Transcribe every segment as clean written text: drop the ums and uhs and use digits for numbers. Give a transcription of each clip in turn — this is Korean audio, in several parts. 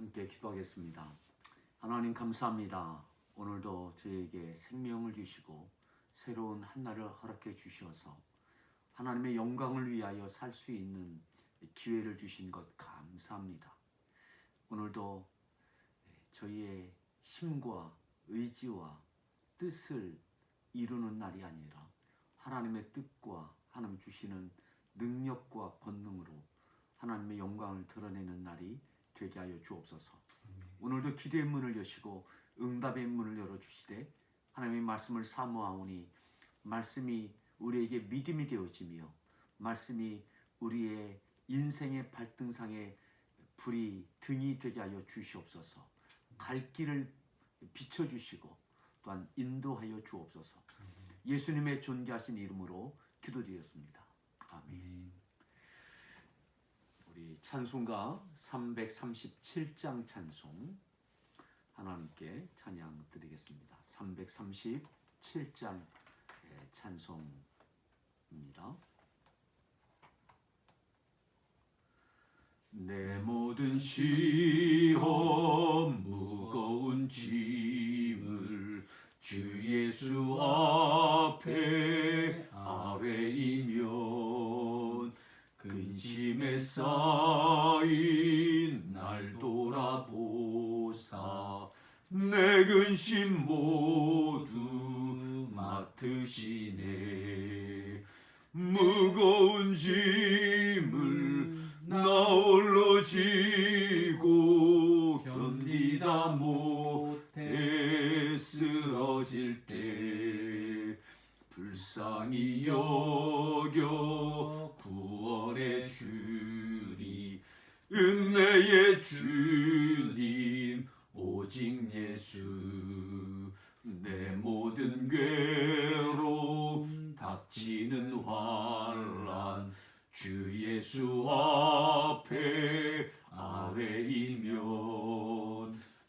함께 기도하겠습니다. 하나님 감사합니다. 오늘도 저에게 생명을 주시고 새로운 한날을 허락해 주셔서 하나님의 영광을 위하여 살 수 있는 기회를 주신 것 감사합니다. 오늘도 저희의 힘과 의지와 뜻을 이루는 날이 아니라 하나님의 뜻과 하나님 주시는 능력과 권능으로 하나님의 영광을 드러내는 날이 되게 하여 주옵소서. 오늘도 기도의 문을 여시고 응답의 문을 열어주시되 하나님의 말씀을 사모하오니 말씀이 우리에게 믿음이 되어지며 말씀이 우리의 인생의 발등상에 불이 등이 되게 하여 주시옵소서. 갈 길을 비춰주시고 또한 인도하여 주옵소서. 예수님의 존귀하신 이름으로 기도드렸습니다. 아멘. 우리 찬송가 337장 찬송 하나님께 찬양 드리겠습니다. 337장 찬송입니다. 내 모든 시험 무거운 짐을 주 예수 앞에 아뢰이면 근심에 쌓인 날 돌아보사 내 근심 모두 맡으시네. 무거운 짐을 나 홀로 지고 견디다 못해 쓰러질 때 불쌍히 여겨 구원해 주리. 은혜의 주님 오직 예수. 내 모든 괴로움 닥치는 환난 주 예수 앞에 아뢰이면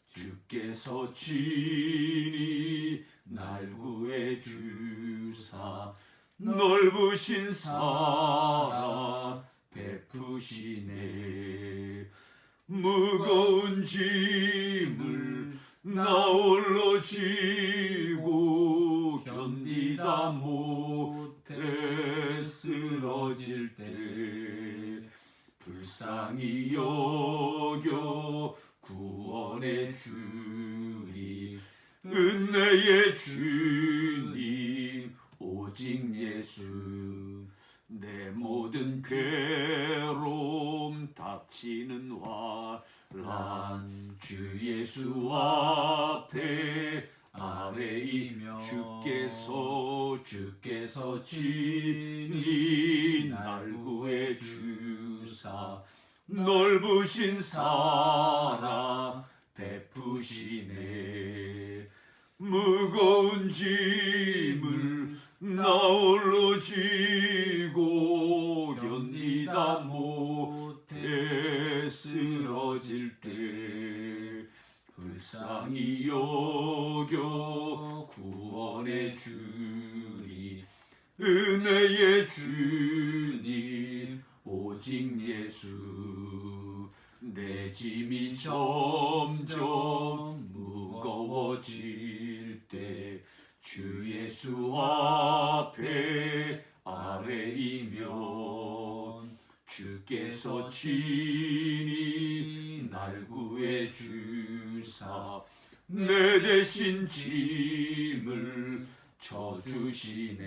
주께서 친히 날 구해 주사 넓으신 사랑 베푸시네. 무거운 짐을 나 홀로 지고 견디다 못해 쓰러질 때 불쌍히 여겨 구원해 주리. 은혜의 주님 오직 예수. 내 모든 괴로움 닥치는 환난 주 예수 앞에 아뢰이며 주께서 친히 날 구해 주사 넓으신 사랑 베푸시네. 무거운 짐을 나 홀로 지고 견디다 못해 쓰러질 때 불쌍히 여겨 구원해 주리. 은혜의 주님 오직 예수. 내 짐이 점점 무거워질 때 주 예수 앞에 아뢰이면 주께서 친히 날 구해 주사 내 대신 짐을 져주시네.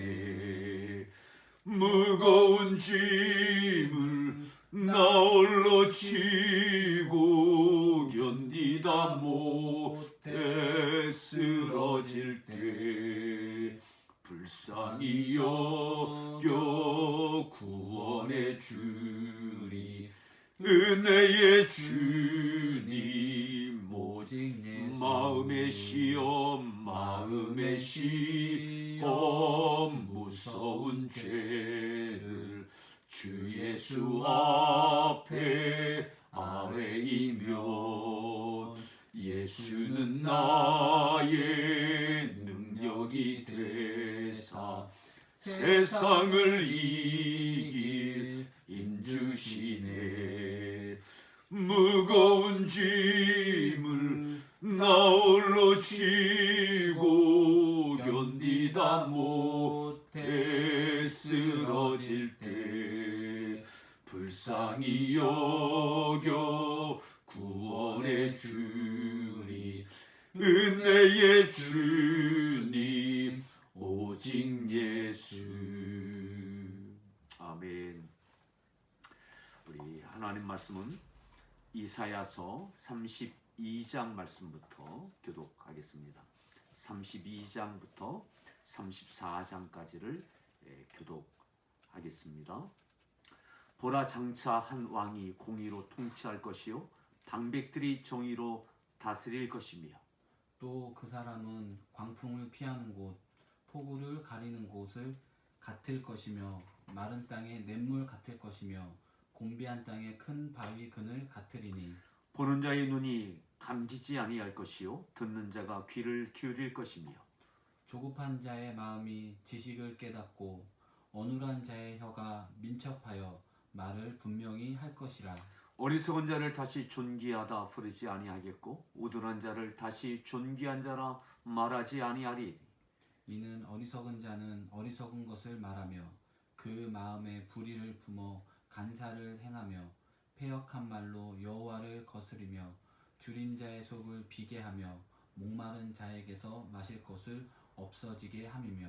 무거운 짐을 나 홀로 지고 견디다 못해 쓰러질 때 불쌍히 여겨 구원해 주리. 은혜의 주님 오직 예수. 마음의 시험 무서운 죄를 주 예수 앞에 아뢰이면 예수는 나의 능력이 되사 세상을 이길 힘주시네. 무거운 짐 나홀로 쥐고 견디다 못해 쓰러질 때 불쌍히 여겨 구원해 주리 은혜의 주님 오직 예수. 아멘. 우리 하나님 말씀은 이사야서 32장 말씀부터 교독하겠습니다. 32장부터 34장까지를 교독하겠습니다. 보라, 장차 한 왕이 공의로 통치할 것이요 방백들이 정의로 다스릴 것이며 또 그 사람은 광풍을 피하는 곳, 폭우를 가리는 곳을 같을 것이며 마른 땅의 냇물 같을 것이며 곤비한 땅의 큰 바위 그늘 같으리니 보는 자의 눈이 감지지 아니할 것이요 듣는 자가 귀를 기울일 것이며 조급한 자의 마음이 지식을 깨닫고 어눌한 자의 혀가 민첩하여 말을 분명히 할 것이라. 어리석은 자를 다시 존귀하다 부르지 아니하겠고 우둔한 자를 다시 존귀한 자라 말하지 아니하리. 이는 어리석은 자는 어리석은 것을 말하며 그 마음에 불의를 품어 간사를 행하며 패역한 말로 여호와를 거스리며 줄인 자의 속을 비게 하며 목마른 자에게서 마실 것을 없어지게 함이며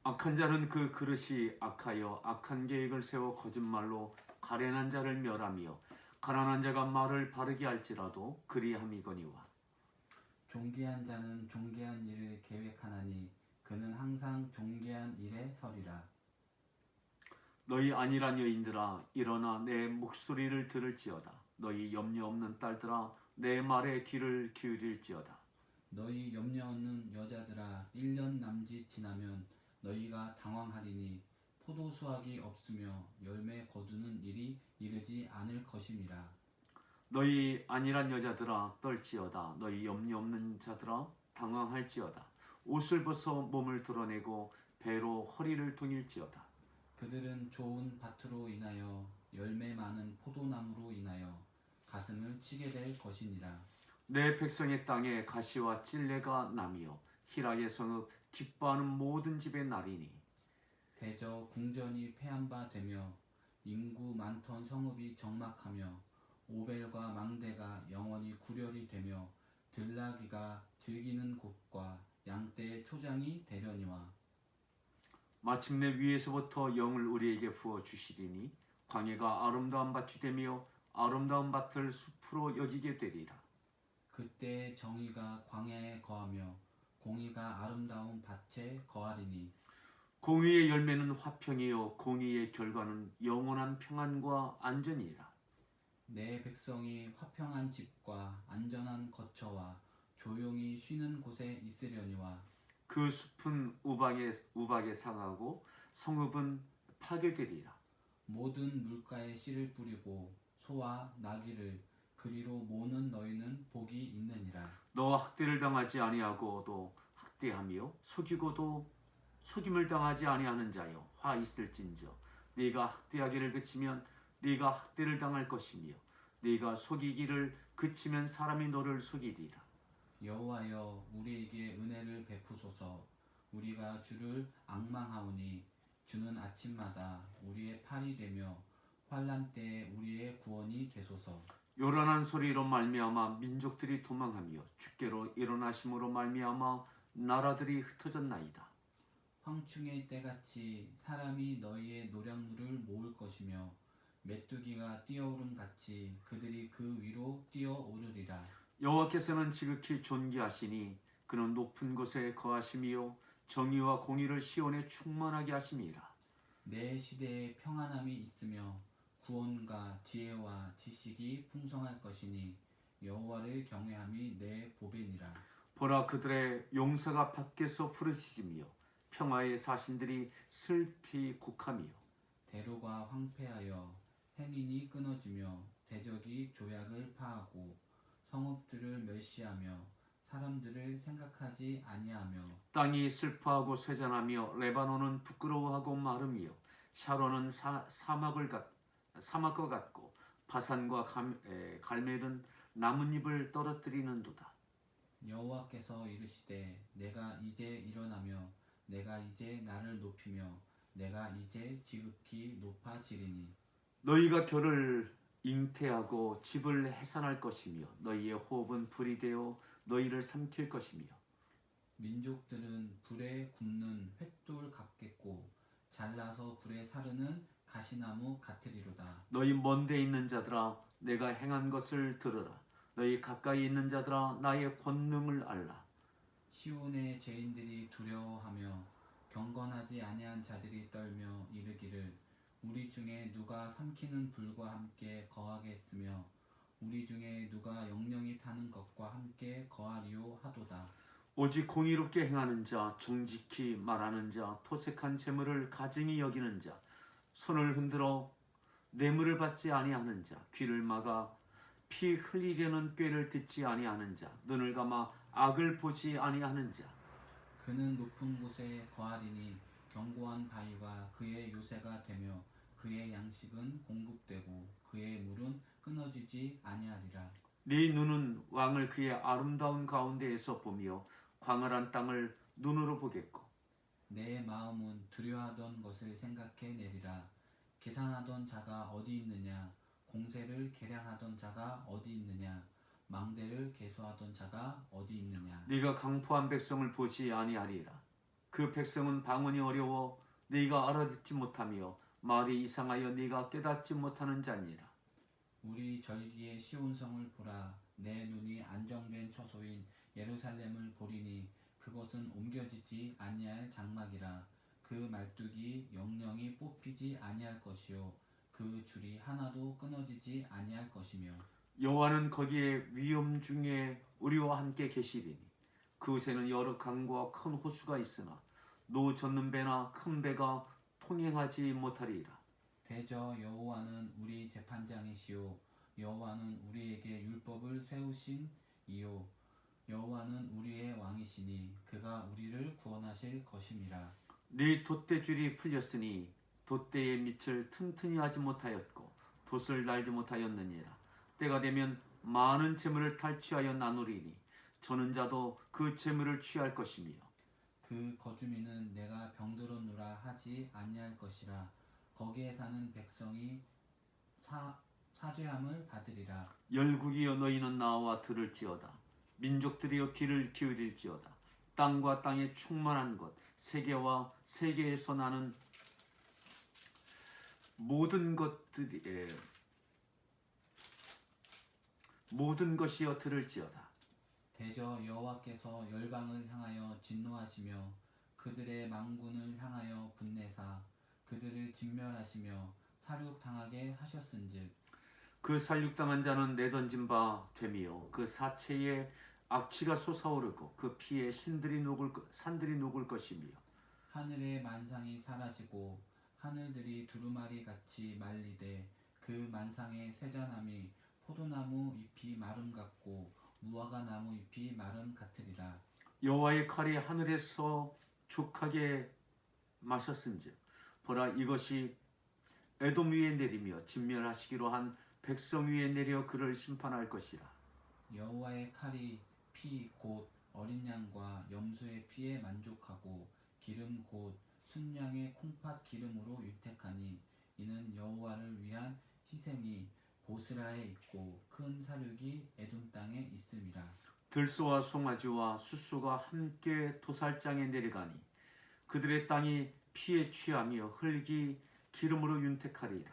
악한 자는 그 그릇이 악하여 악한 계획을 세워 거짓말로 가련한 자를 멸하며 가난한 자가 말을 바르게 할지라도 그리함이거니와. 존귀한 자는 존귀한 일을 계획하나니 그는 항상 존귀한 일에 서리라. 너희 안일한 여인들아 일어나 내 목소리를 들을지어다. 너희 염려 없는 딸들아 내 말에 귀를 기울일지어다. 너희 염려 없는 여자들아 1년 남짓 지나면 너희가 당황하리니 포도 수확이 없으며 열매 거두는 일이 이르지 않을 것임이라. 너희 안일한 여자들아 떨지어다. 너희 염려 없는 자들아 당황할지어다. 옷을 벗어 몸을 드러내고 배로 허리를 동일지어다. 그들은 좋은 밭으로 인하여 열매 많은 포도나무로 인하여 가슴을 치게 될 것이니라. 내 백성의 땅에 가시와 찔레가 나며 희락의 성읍 기뻐하는 모든 집의 날이니 대저 궁전이 패한 바 되며 인구 많던 성읍이 적막하며 오벨과 망대가 영원히 구렬이 되며 들나귀가 즐기는 곳과 양떼의 초장이 되려니와. 마침내 위에서부터 영을 우리에게 부어 주시리니 광야가 아름다운 밭이 되며 아름다운 밭을 숲으로 여기게 되리라. 그때 정의가 광야에 거하며 공의가 아름다운 밭에 거하리니 공의의 열매는 화평이요 공의의 결과는 영원한 평안과 안전이라. 내 백성이 화평한 집과 안전한 거처와 조용히 쉬는 곳에 있으려니와. 그 숲은 우박에 상하고 성읍은 파괴되리라. 모든 물가에 씨를 뿌리고 소와 나귀를 그리로 모는 너희는 복이 있느니라. 너와 학대를 당하지 아니하고도 학대하며 속이고도 속임을 당하지 아니하는 자여 화 있을진저 네가 학대하기를 그치면 네가 학대를 당할 것이며 네가 속이기를 그치면 사람이 너를 속이리라. 여호와여 우리에게 은혜를 베푸소서. 우리가 주를 앙망하오니 주는 아침마다 우리의 팔이 되며 환난 때에 우리의 구원이 되소서. 요란한 소리로 말미암아 민족들이 도망하며 주께로 일어나심으로 말미암아 나라들이 흩어졌나이다. 황충의 때같이 사람이 너희의 노량물을 모을 것이며 메뚜기가 뛰어오름 같이 그들이 그 위로 뛰어오르리라. 여호와께서는 지극히 존귀하시니 그는 높은 곳에 거하심이요 정의와 공의를 시온에 충만하게 하심이라. 내 시대에 평안함이 있으며 구원과 지혜와 지식이 풍성할 것이니 여호와를 경외함이 내 보배니라. 보라 그들의 용사가 밖에서 부르짖으며 평화의 사신들이 슬피 곡하며 대로가 황폐하여 행인이 끊어지며 대적이 조약을 파하고 성읍들을 멸시하며 사람들을 생각하지 아니하며 땅이 슬퍼하고 쇠잔하며 레바논은 부끄러워하고 마르며 샤론은 사막과 같고 바산과 갈멜은 나뭇잎을 떨어뜨리는도다. 여호와께서 이르시되 내가 이제 일어나며 내가 이제 나를 높이며 내가 이제 지극히 높아지리니 너희가 결을 잉태하고 집을 해산할 것이며 너희의 호흡은 불이 되어 너희를 삼킬 것이며 민족들은 불에 굽는 횃돌 같겠고 잘라서 불에 사르는 가시나무 같으리로다. 너희 먼데 있는 자들아 내가 행한 것을 들으라. 너희 가까이 있는 자들아 나의 권능을 알라. 시온의 죄인들이 두려워하며 경건하지 아니한 자들이 떨며 이르기를 우리 중에 누가 삼키는 불과 함께 거하겠으며 우리 중에 누가 영영이 타는 것과 함께 거하리요 하도다. 오직 공의롭게 행하는 자, 정직히 말하는 자, 토색한 재물을 가증히 여기는 자, 손을 흔들어 뇌물을 받지 아니하는 자, 귀를 막아 피 흘리려는 꾀를 듣지 아니하는 자, 눈을 감아 악을 보지 아니하는 자. 그는 높은 곳에 거하리니 견고한 바위가 그의 요새가 되며 그의 양식은 공급되고 그의 물은 끊어지지 아니하리라. 네 눈은 왕을 그의 아름다운 가운데에서 보며 광활한 땅을 눈으로 보겠고 내 마음은 두려워하던 것을 생각해 내리라. 계산하던 자가 어디 있느냐? 공세를 계량하던 자가 어디 있느냐? 망대를 계수하던 자가 어디 있느냐? 네가 강포한 백성을 보지 아니하리라. 그 백성은 방언이 어려워 네가 알아듣지 못하며 말이 이상하여 네가 깨닫지 못하는 자니라. 우리 절기의 시온성을 보라. 내 눈이 안정된 처소인 예루살렘을 보리니 그것은 옮겨지지 아니할 장막이라. 그 말뚝이 영영이 뽑히지 아니할 것이요 그 줄이 하나도 끊어지지 아니할 것이며 여호와는 거기에 위험 중에 우리와 함께 계시리니 그곳에는 여러 강과 큰 호수가 있으나 노 젓는 배나 큰 배가 통행하지 못하리라. 대저 여호와는 우리 재판장이시요 여호와는 우리에게 율법을 세우신 이요 여호와는 우리의 왕이시니 그가 우리를 구원하실 것임이라. 네 돛대줄이 풀렸으니 돛대의 밑을 튼튼히 하지 못하였고 돛을 달지 못하였느니라. 때가 되면 많은 재물을 탈취하여 나누리니 저는 자도 그 재물을 취할 것이며 그 거주민은 내가 병들었노라 하지 아니할 것이라. 거기에 사는 백성이 사죄함을 받으리라. 열국이여 너희는 나와 들을지어다. 민족들이여 귀를 기울일지어다. 땅과 땅에 충만한 것 세계와 세계에서 나는 모든 것이여 들을지어다. 대저 여호와께서 열방을 향하여 진노하시며 그들의 망군을 향하여 분내사 그들을 진멸하시며 살육당하게 하셨은즉 그 살육당한 자는 내던진 바 되며 그 사체에 악취가 솟아오르고 그 피에 산들이 녹을 것이며 하늘의 만상이 사라지고 하늘들이 두루마리 같이 말리되 그 만상의 세자남이 포도나무 잎이 마름 같고 무화과 나무 잎이 마름 같으리라. 여호와의 칼이 하늘에서 족하게 마셨은즉 보라 이것이 에돔 위에 내리며 진멸하시기로 한 백성 위에 내려 그를 심판할 것이라. 여호와의 칼이 피 곧 어린 양과 염소의 피에 만족하고 기름 곧 순양의 콩팥 기름으로 유택하니 이는 여호와를 위한 희생이 보스라에 있고 큰 사륙이 에돔 땅에 있음이라. 들소와 송아지와 숫소가 함께 도살장에 내려가니 그들의 땅이 피에 취하며 흙이 기름으로 윤택하리라.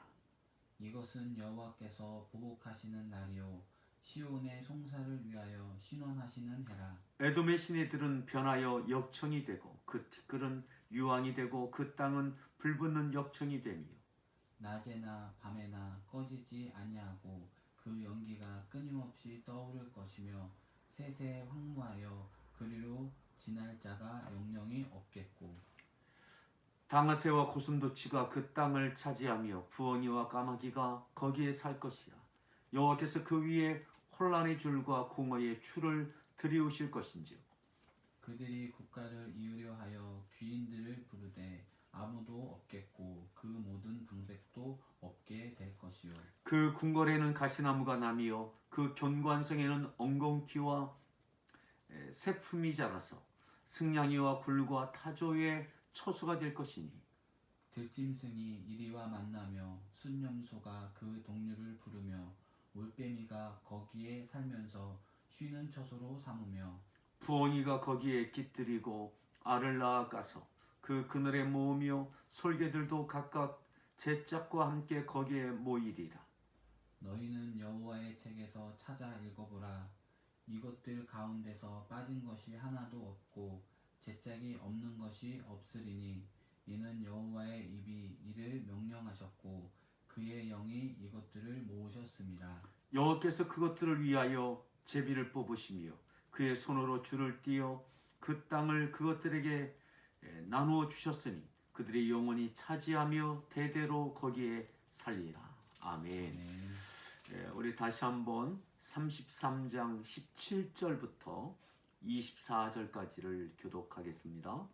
이것은 여호와께서 보복하시는 날이요 시온의 송사를 위하여 신원하시는 해라. 에돔의 시내들은 변하여 역청이 되고 그 티끌은 유황이 되고 그 땅은 불붙는 역청이 되며 낮에나 밤에나 꺼지지 아니하고 그 연기가 끊임없이 떠오를 것이며 세세 황무하여 그리로 지날 자가 영영이 없겠고 당아새와 고슴도치가 그 땅을 차지하며 부엉이와 까마귀가 거기에 살 것이라. 여호와께서 그 위에 혼란의 줄과 공허의 추를 들이우실 것인지요. 그들이 국가를 이으려 하여 귀인들을 부르되 아무도 없겠고 그 모든 방백도 없게 될 것이요 그 궁궐에는 가시나무가 나며 그 견관성에는 엉겅퀴와 새 품이 자라서 승냥이와 굴과 타조의 처소가 될 것이니 들짐승이 이리와 만나며 순념소가 그 동류를 부르며 올빼미가 거기에 살면서 쉬는 처소로 삼으며 부엉이가 거기에 깃들이고 알을 낳아 까서 그 그늘에 모으며 솔개들도 각각 제 짝과 함께 거기에 모이리라. 너희는 여호와의 책에서 찾아 읽어보라. 이것들 가운데서 빠진 것이 하나도 없고 제짝이 없는 것이 없으리니 이는 여호와의 입이 이를 명령하셨고 그의 영이 이것들을 모으셨음이라. 여호와께서 그것들을 위하여 제비를 뽑으시며 그의 손으로 줄을 띄어 그 땅을 그것들에게 나누어 주셨으니 그들이 영원히 차지하며 대대로 거기에 살리라. 아멘. 아멘. 우리 다시 한번 33장 17절부터 24절까지를 교독하겠습니다.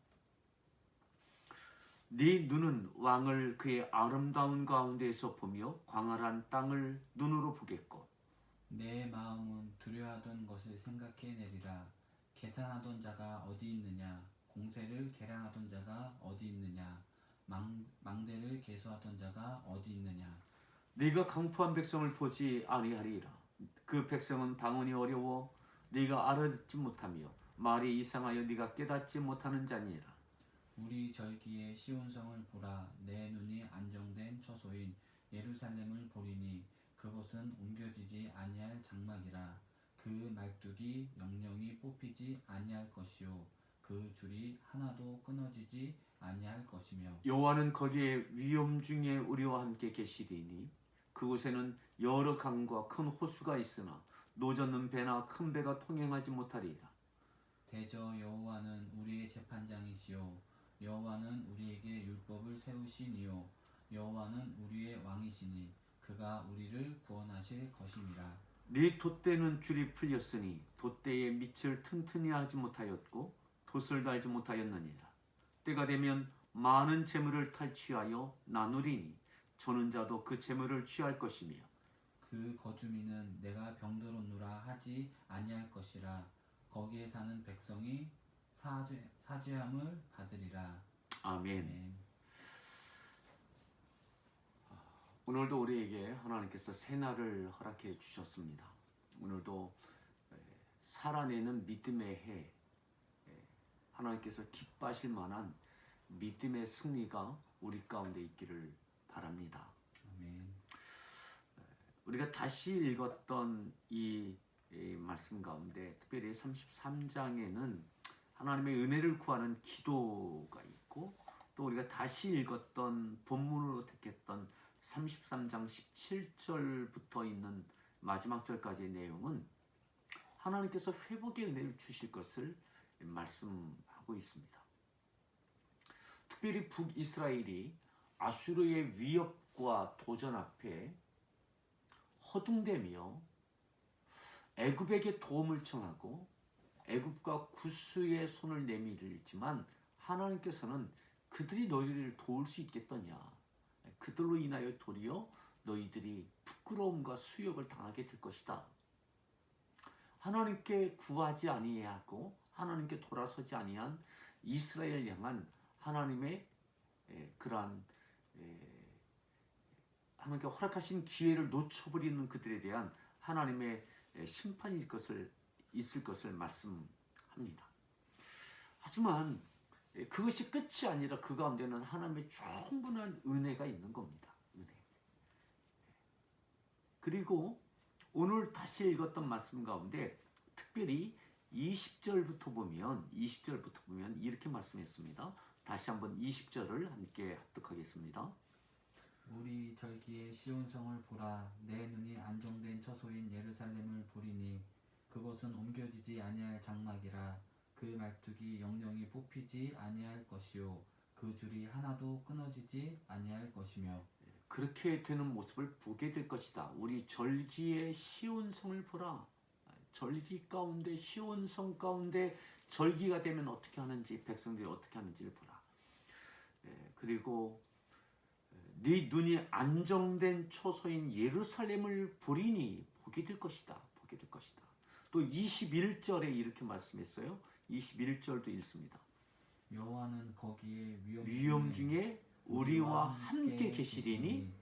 네 눈은 왕을 그의 아름다운 가운데에서 보며 광활한 땅을 눈으로 보겠고 내 마음은 두려워하던 것을 생각해내리라. 계산하던 자가 어디 있느냐? 공세를 계량하던 자가 어디 있느냐? 망대를 계수하던 자가 어디 있느냐? 네가 강포한 백성을 보지 아니하리라. 그 백성은 방언이 어려워 네가 알아듣지 못하며 말이 이상하여 네가 깨닫지 못하는 자니라. 우리 절기에 시온성을 보라. 내 눈이 안정된 처소인 예루살렘을 보리니 그곳은 옮겨지지 아니할 장막이라. 그 말뚝이 영영이 뽑히지 아니할 것이요 그 줄이 하나도 끊어지지 아니할 것이며 여호와는 거기에 위험 중에 우리와 함께 계시리니 그곳에는 여러 강과 큰 호수가 있으나 노젓는 배나 큰 배가 통행하지 못하리라. 대저 여호와는 우리의 재판장이시요 여호와는 우리에게 율법을 세우시니요 여호와는 우리의 왕이시니 그가 우리를 구원하실 것임이라. 네 돛대는 줄이 풀렸으니 돛대의 밑을 튼튼히 하지 못하였고 돛을 달지 못하였느니라. 때가 되면 많은 재물을 탈취하여 나누리니 저는 자도 그 재물을 취할 것이며 그 거주민은 내가 병들었노라 하지 아니할 것이라. 거기에 사는 백성이 사죄함을 받으리라. 아멘. 아멘. 오늘도 우리에게 하나님께서 새날을 허락해 주셨습니다. 오늘도 살아내는 믿음의 해, 하나님께서 기뻐하실 만한 믿음의 승리가 우리 가운데 있기를 바랍니다. 아멘. 우리가 다시 읽었던 이 말씀 가운데 특별히 33장에는 하나님의 은혜를 구하는 기도가 있고 또 우리가 다시 읽었던 본문으로 택했던 33장 17절부터 있는 마지막 절까지의 내용은 하나님께서 회복의 은혜를 주실 것을 말씀하고 있습니다. 특별히 북이스라엘이 아수르의 위협과 도전 앞에 허둥대며 애굽에게 도움을 청하고 애굽과 구스의 손을 내밀지만 하나님께서는 그들이 너희를 도울 수 있겠더냐, 그들로 인하여 도리어 너희들이 부끄러움과 수욕을 당하게 될 것이다. 하나님께 구하지 아니하고 하나님께 돌아서지 아니한 이스라엘 향한 하나님의 그러한 하나님께 허락하신 기회를 놓쳐버리는 그들에 대한 하나님의 심판이 있을 것을 말씀합니다. 하지만 그것이 끝이 아니라 그 가운데는 하나님의 충분한 은혜가 있는 겁니다. 은혜. 그리고 오늘 다시 읽었던 말씀 가운데 특별히 20절부터 보면 이렇게 말씀했습니다. 다시 한번 20절을 함께 합독하겠습니다. 우리 절기에 시온성을 보라. 내 눈이 안정된 처소인 예루살렘을 보리니 그것은 옮겨지지 아니할 장막이라. 그 말뚝이 영영이 뽑히지 아니할 것이요 그 줄이 하나도 끊어지지 아니할 것이며 그렇게 되는 모습을 보게 될 것이다. 우리 절기의 시온성을 보라. 절기 가운데 시온성 가운데 절기가 되면 어떻게 하는지 백성들이 어떻게 하는지를 보라. 그리고 네 눈이 안정된 초소인 예루살렘을 보리니 보게 될 것이다. 보게 될 것이다. 또 21절에 이렇게 말씀했어요. 21절도 읽습니다. 여호와는 거기에 위험 중에 우리와 함께 계시리니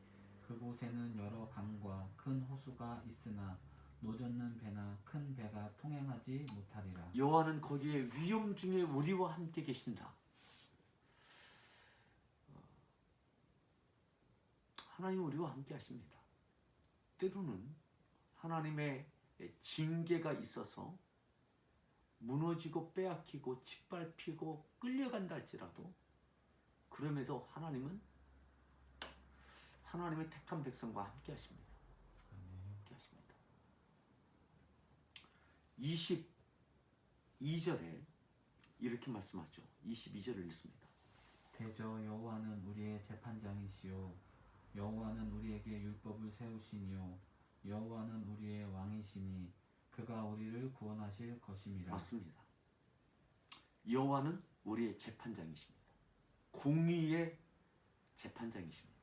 그곳에는 여러 강과 큰 호수가 있으나 노젓는 배나 큰 배가 통행하지 못하리라. 여호와는 거기에 위험 중에 우리와 함께 계신다. 하나님은 우리와 함께 하십니다. 때로는 하나님의 징계가 있어서 무너지고 빼앗기고 짓밟히고 끌려간다 할지라도 그럼에도 하나님은 하나님의 택한 백성과 함께 하십니다. 함께 하십니다. 22절에 이렇게 말씀하죠. 22절을 읽습니다. 대저 여호와는 우리의 재판장이시요 여호와는 우리에게 율법을 세우시니요 여호와는 우리의 왕이시니 그가 우리를 구원하실 것임이라. 맞습니다. 여호와는 우리의 재판장이십니다. 공의의 재판장이십니다.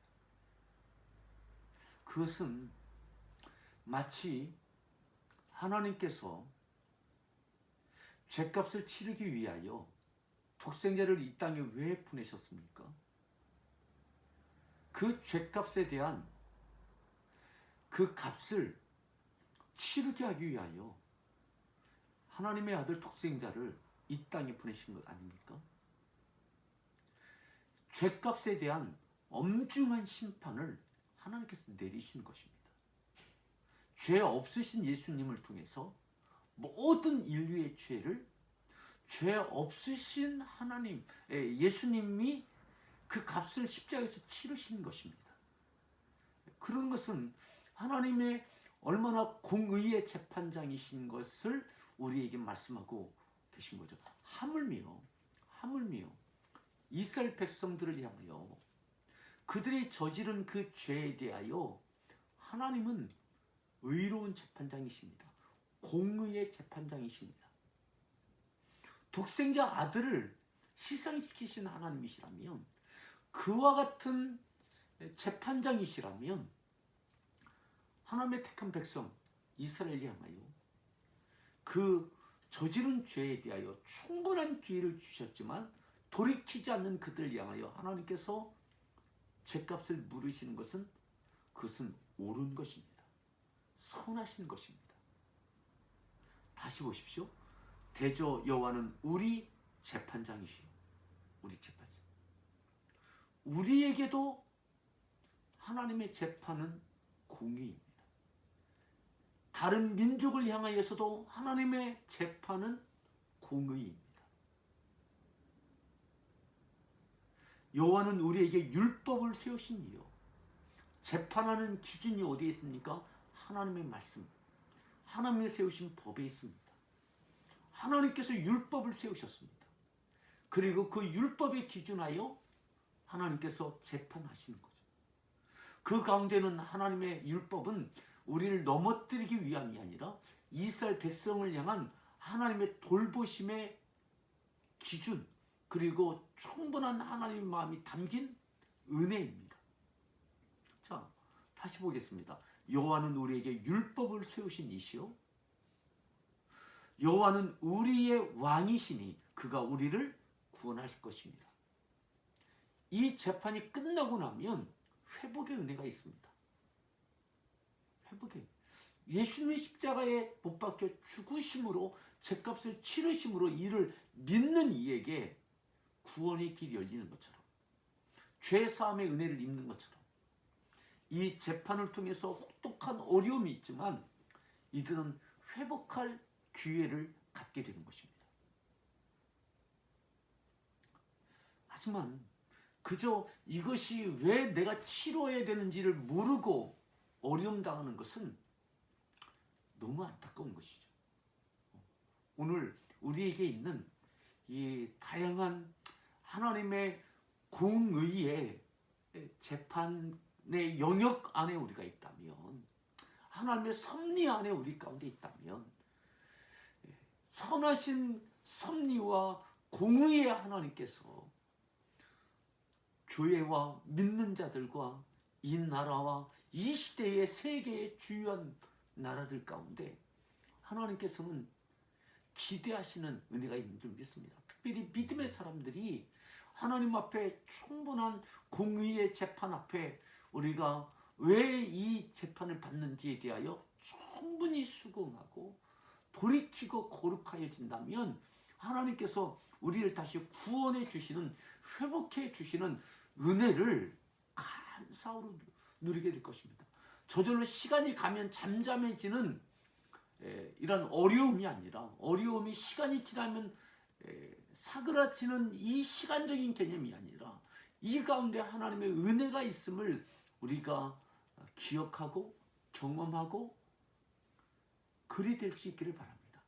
그것은 마치 하나님께서 죄값을 치르기 위하여 독생자를 이 땅에 왜 보내셨습니까? 그 죄값에 대한 그 값을 치르게 하기 위하여 하나님의 아들 독생자를 이 땅에 보내신 것 아닙니까? 죄값에 대한 엄중한 심판을 하나님께서 내리신 것입니다. 죄 없으신 예수님을 통해서 모든 인류의 죄를 죄 없으신 하나님, 예수님이 그 값을 십자가에서 치르신 것입니다. 그런 것은 하나님의 얼마나 공의의 재판장이신 것을 우리에게 말씀하고 계신 거죠. 하물며 이스라엘 백성들을 향하여 그들이 저지른 그 죄에 대하여 하나님은 의로운 재판장이십니다. 공의의 재판장이십니다. 독생자 아들을 희생시키신 하나님이시라면, 그와 같은 재판장이시라면 하나님의 택한 백성 이스라엘을 향하여 그 저지른 죄에 대하여 충분한 기회를 주셨지만 돌이키지 않는 그들을 향하여 하나님께서 죄값을 물으시는 것은 그것은 옳은 것입니다. 선하신 것입니다. 다시 보십시오. 대저 여호와는 우리 재판장이시오. 우리 재판장. 우리에게도 하나님의 재판은 공의입니다. 다른 민족을 향하여서도 하나님의 재판은 공의입니다. 여호와는 우리에게 율법을 세우시니요. 재판하는 기준이 어디에 있습니까? 하나님의 말씀, 하나님의 세우신 법에 있습니다. 하나님께서 율법을 세우셨습니다. 그리고 그 율법에 기준하여 하나님께서 재판하시는 거죠. 그 가운데는 하나님의 율법은 우리를 넘어뜨리기 위함이 아니라 이스라엘 백성을 향한 하나님의 돌보심의 기준, 그리고 충분한 하나님의 마음이 담긴 은혜입니다. 자, 다시 보겠습니다. 여호와는 우리에게 율법을 세우신 이시요 여호와는 우리의 왕이시니 그가 우리를 구원하실 것입니다. 이 재판이 끝나고 나면 회복의 은혜가 있습니다. 회복의 예수님의 십자가에 못 박혀 죽으심으로 죄값을 치르심으로 이를 믿는 이에게 구원의 길이 열리는 것처럼, 죄 사함의 은혜를 입는 것처럼, 이 재판을 통해서 혹독한 어려움이 있지만 이들은 회복할 기회를 갖게 되는 것입니다. 하지만 그저 이것이 왜 내가 치러야 되는지를 모르고 어려움 당하는 것은 너무 안타까운 것이죠. 오늘 우리에게 있는 이 다양한 하나님의 공의의 재판의 영역 안에 우리가 있다면, 하나님의 섭리 안에 우리 가운데 있다면, 선하신 섭리와 공의의 하나님께서 교회와 믿는 자들과 이 나라와 이 시대의 세계의 주요한 나라들 가운데 하나님께서는 기대하시는 은혜가 있는 줄 믿습니다. 특별히 믿음의 사람들이 하나님 앞에 충분한 공의의 재판 앞에 우리가 왜 이 재판을 받는지에 대하여 충분히 수긍하고 돌이키고 거룩하여진다면 하나님께서 우리를 다시 구원해 주시는, 회복해 주시는 은혜를 감사로 누리게 될 것입니다. 저절로 시간이 가면 잠잠해지는 이런 어려움이 아니라, 어려움이 시간이 지나면 사그라지는 이 시간적인 개념이 아니라 이 가운데 하나님의 은혜가 있음을 우리가 기억하고 경험하고 그리 될 수 있기를 바랍니다.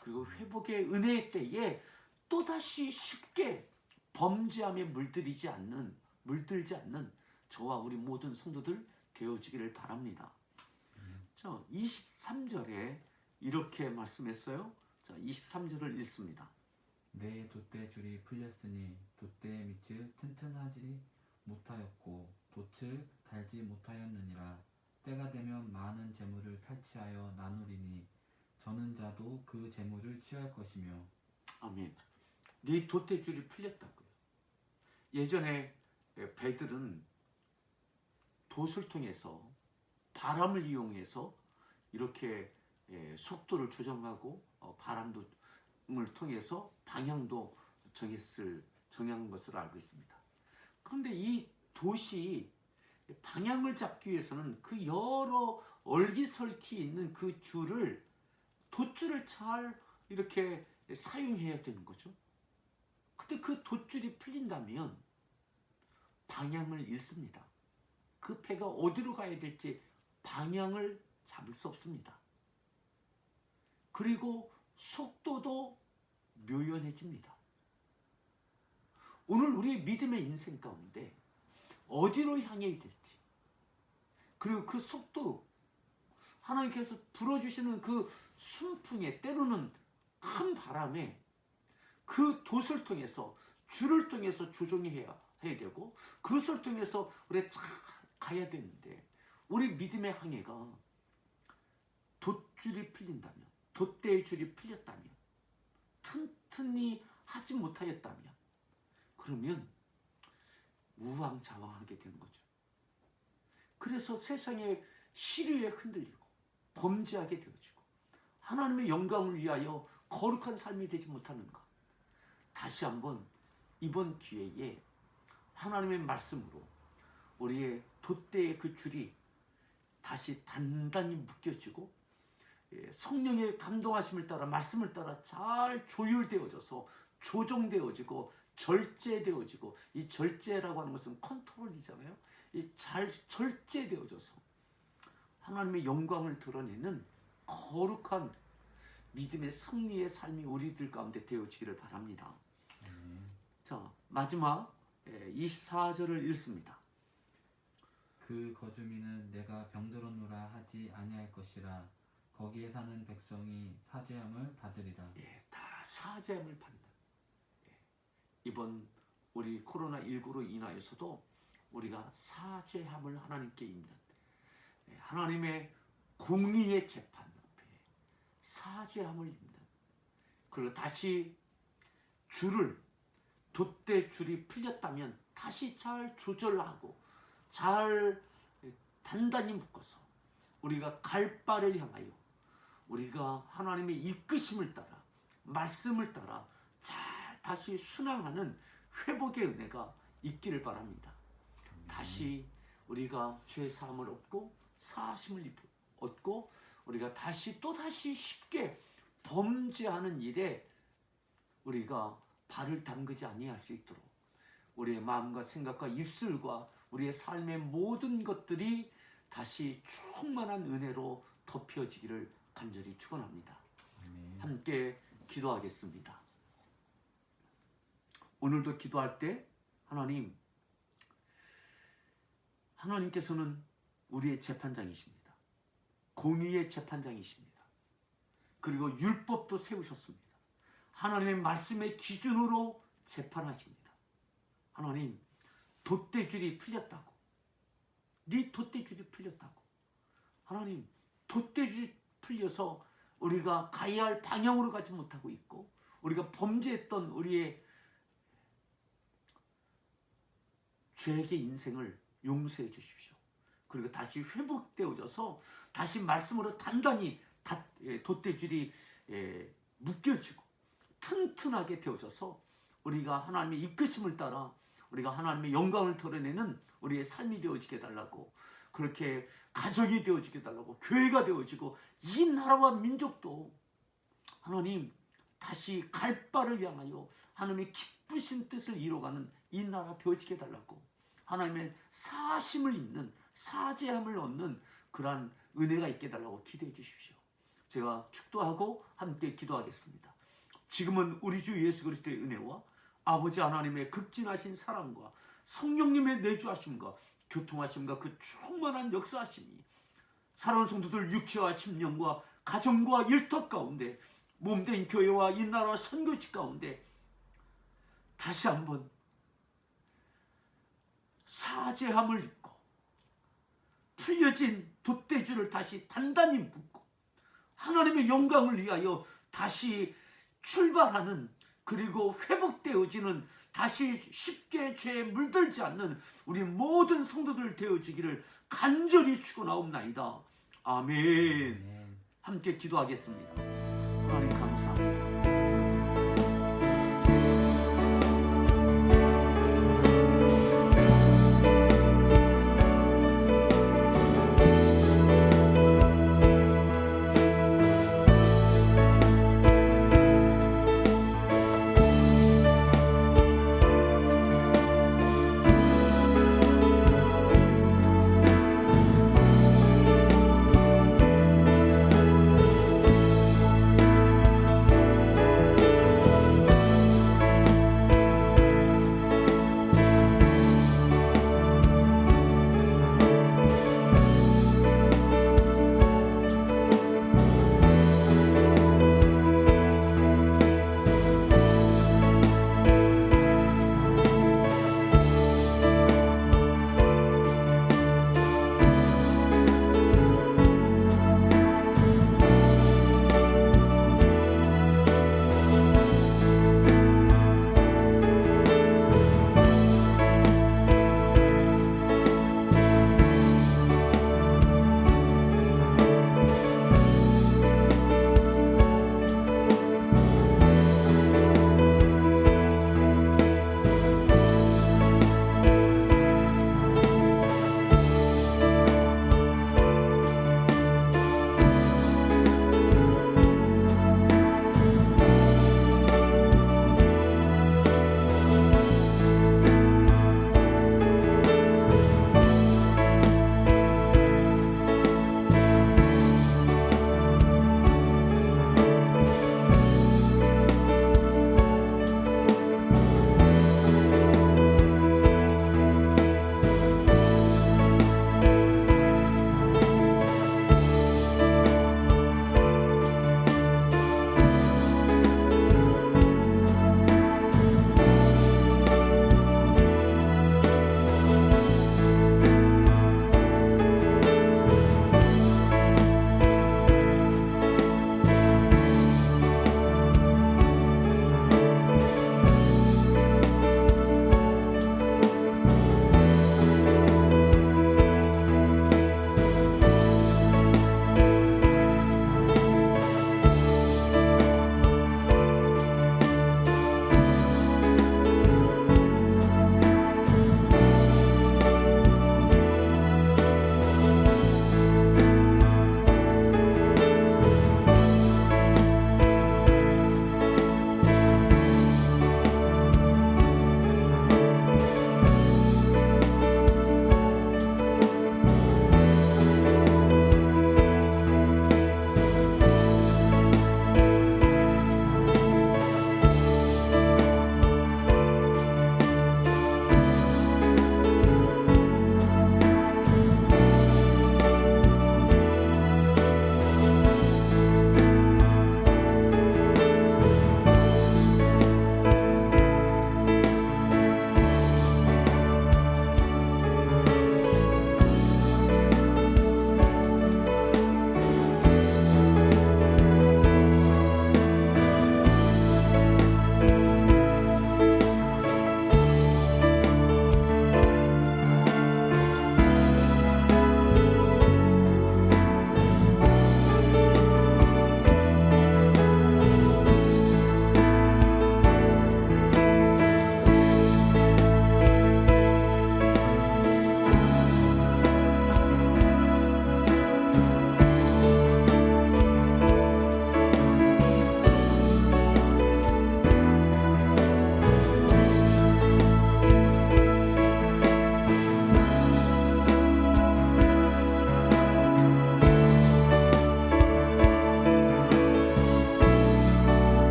그리고 회복의 은혜의 때에 또다시 쉽게 범죄함에 물들지 않는 저와 우리 모든 성도들 되어지기를 바랍니다. 자, 23절에 이렇게 말씀했어요. 자, 23절을 읽습니다. 내 돛대줄이 풀렸으니 돛대의 밑을 튼튼하지 못하였고 돛을 달지 못하였느니라. 때가 되면 많은 재물을 탈취하여 나누리니 저는 자도 그 재물을 취할 것이며. 아멘. 네 돛대줄이 풀렸다고요. 예전에 배들은 돛을 통해서, 바람을 이용해서 이렇게 속도를 조정하고 바람을 통해서 방향도 정한 것을 알고 있습니다. 그런데 이 돛이 방향을 잡기 위해서는 그 여러 얼기설키 있는 그 돛줄을 잘 이렇게 사용해야 되는 거죠. 근데 그 돛줄이 풀린다면 방향을 잃습니다. 그 배가 어디로 가야 될지 방향을 잡을 수 없습니다. 그리고 속도도 묘연해집니다. 오늘 우리의 믿음의 인생 가운데 어디로 향해야 될지, 그리고 그 속도, 하나님께서 불어주시는 그 순풍에, 때로는 큰 바람에 그 돛을 통해서, 줄을 통해서 조정해야 되고 그것을 통해서 우리가 잘 가야 되는데, 우리 믿음의 항해가 돛줄이 풀린다면, 돛대의 줄이 풀렸다면, 튼튼히 하지 못하였다면, 그러면 우왕좌왕하게 되는 거죠. 그래서 세상의 시류에 흔들리고 범죄하게 되어지고 하나님의 영광을 위하여 거룩한 삶이 되지 못하는 것. 다시 한번 이번 기회에 하나님의 말씀으로 우리의 돛대의 그 줄이 다시 단단히 묶여지고 성령의 감동하심을 따라, 말씀을 따라 잘 조율되어져서 조정되어지고 절제되어지고, 이 절제라고 하는 것은 컨트롤이잖아요. 이 잘 절제되어져서 하나님의 영광을 드러내는 거룩한 믿음의 승리의 삶이 우리들 가운데 되어지기를 바랍니다. 자, 마지막 24절을 읽습니다. 그 거주민은 내가 병들었노라 하지 아니할 것이라. 거기에 사는 백성이 사죄함을 받으리라. 다 사죄함을 받는다. 이번 우리 코로나19로 인하여서도 우리가 사죄함을 하나님께 입는, 하나님의 공의의 재판 앞에 사죄함을 입는, 그리고 다시 돛대 줄이 풀렸다면 다시 잘 조절하고 잘 단단히 묶어서 우리가 갈 바를 향하여 우리가 하나님의 이끄심을 따라, 말씀을 따라 잘 다시 순항하는 회복의 은혜가 있기를 바랍니다. 다시 우리가 죄 사함을 얻고 사하심을 얻고 우리가 또다시 쉽게 범죄하는 일에 우리가 발을 담그지 아니할 수 있도록 우리의 마음과 생각과 입술과 우리의 삶의 모든 것들이 다시 충만한 은혜로 덮여지기를 간절히 축원합니다. 함께 기도하겠습니다. 오늘도 기도할 때 하나님께서는 우리의 재판장이십니다. 공의의 재판장이십니다. 그리고 율법도 세우셨습니다. 하나님의 말씀의 기준으로 재판하십니다. 하나님, 돛대줄이 풀렸다고, 네 돛대줄이 풀렸다고, 하나님, 돛대줄이 풀려서 우리가 가야 할 방향으로 가지 못하고 있고 우리가 범죄했던 우리의 죄의 인생을 용서해 주십시오. 그리고 다시 회복되어져서 다시 말씀으로 단단히 돛대줄이 묶여지고 튼튼하게 되어져서 우리가 하나님의 이끄심을 따라 우리가 하나님의 영광을 드러내는 우리의 삶이 되어지게 달라고, 그렇게 가정이 되어지게 달라고, 교회가 되어지고 이 나라와 민족도 하나님 다시 갈 바를 향하여 하나님의 기쁘신 뜻을 이뤄가는 이 나라 되어지게 달라고, 하나님의 사심을 입는 사죄함을 얻는 그러한 은혜가 있게 달라고 기도해 주십시오. 제가 축도하고 함께 기도하겠습니다. 지금은 우리 주 예수 그리스도의 은혜와 아버지 하나님의 극진하신 사랑과 성령님의 내주하심과 교통하심과 그 충만한 역사하심이 사랑하는 성도들 육체와 심령과 가정과 일터 가운데 몸된 교회와 이 나라 선교지 가운데 다시 한번 사죄함을 입고 풀려진 돛대줄을 다시 단단히 묶고 하나님의 영광을 위하여 다시 출발하는, 그리고 회복되어지는, 다시 쉽게 죄에 물들지 않는 우리 모든 성도들 되어지기를 간절히 축원하옵나이다. 아멘. 함께 기도하겠습니다. 하나님 감사합니다.